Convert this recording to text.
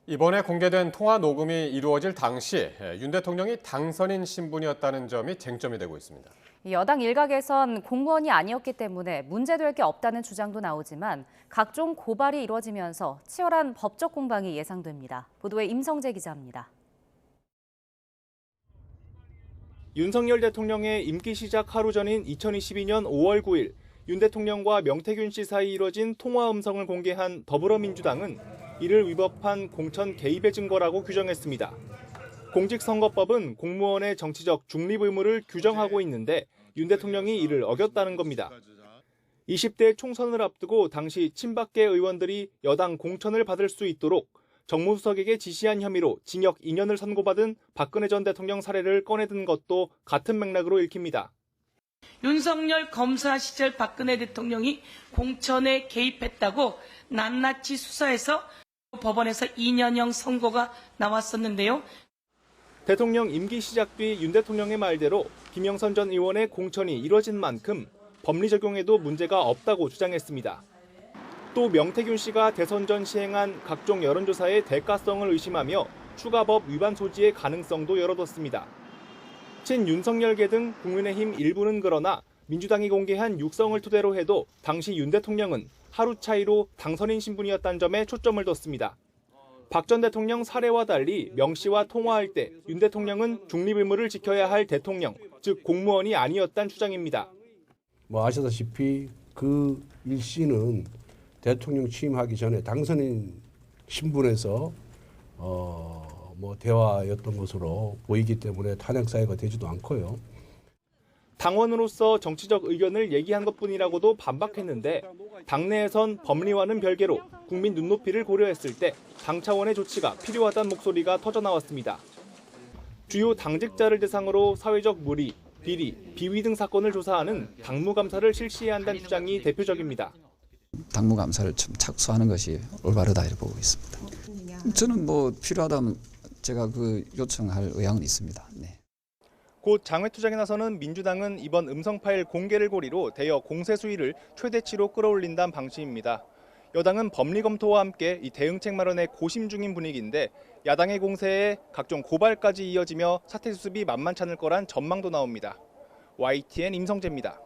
이번에 공개된 통화 녹음이 이루어질 당시 윤 대통령이 당선인 신분이었다는 점이 쟁점이 되고 있습니다. 여당 일각에선 공무원이 아니었기 때문에 문제될 게 없다는 주장도 나오지만 각종 고발이 이루어지면서 치열한 법적 공방이 예상됩니다. 보도에 임성재 기자입니다. 윤석열 대통령의 임기 시작 하루 전인 2022년 5월 9일 윤 대통령과 명태균 씨 사이 이뤄진 통화 음성을 공개한 더불어민주당은 이를 위법한 공천 개입의 증거라고 규정했습니다. 공직선거법은 공무원의 정치적 중립 의무를 규정하고 있는데 윤 대통령이 이를 어겼다는 겁니다. 20대 총선을 앞두고 당시 친박계 의원들이 여당 공천을 받을 수 있도록 정무수석에게 지시한 혐의로 징역 2년을 선고받은 박근혜 전 대통령 사례를 꺼내든 것도 같은 맥락으로 읽힙니다. 윤석열 검사 시절 박근혜 대통령이 공천에 개입했다고 낱낱이 수사해서 법원에서 2년형 선고가 나왔었는데요. 대통령 임기 시작 뒤 윤 대통령의 말대로 김영선 전 의원의 공천이 이뤄진 만큼 법리 적용에도 문제가 없다고 주장했습니다. 또 명태균 씨가 대선 전 시행한 각종 여론조사의 대가성을 의심하며 추가법 위반 소지의 가능성도 열어뒀습니다. 친윤석열계 등 국민의힘 일부는 그러나 민주당이 공개한 육성을 토대로 해도 당시 윤 대통령은 하루 차이로 당선인 신분이었다는 점에 초점을 뒀습니다. 박 전 대통령 사례와 달리 명 씨와 통화할 때 윤 대통령은 중립 의무를 지켜야 할 대통령, 즉 공무원이 아니었다는 주장입니다. 아시다시피 그 일 씨는 대통령 취임하기 전에 당선인 신분에서 대화였던 것으로 보이기 때문에 탄핵 사유가 되지도 않고요. 당원으로서 정치적 의견을 얘기한 것뿐이라고도 반박했는데 당내에선 법리와는 별개로 국민 눈높이를 고려했을 때 당 차원의 조치가 필요하다는 목소리가 터져나왔습니다. 주요 당직자를 대상으로 사회적 물의, 비리, 비위 등 사건을 조사하는 당무감사를 실시해야 한다는 주장이 대표적입니다. 당무감사를 좀 착수하는 것이 올바르다 이렇게 보고 있습니다. 저는 필요하다면 제가 요청할 의향은 있습니다. 네. 곧 장외투쟁에 나서는 민주당은 이번 음성 파일 공개를 고리로 대여 공세 수위를 최대치로 끌어올린다는 방침입니다. 여당은 법리 검토와 함께 이 대응책 마련에 고심 중인 분위기인데 야당의 공세에 각종 고발까지 이어지며 사태 수습이 만만치 않을 거란 전망도 나옵니다. YTN 임성재입니다.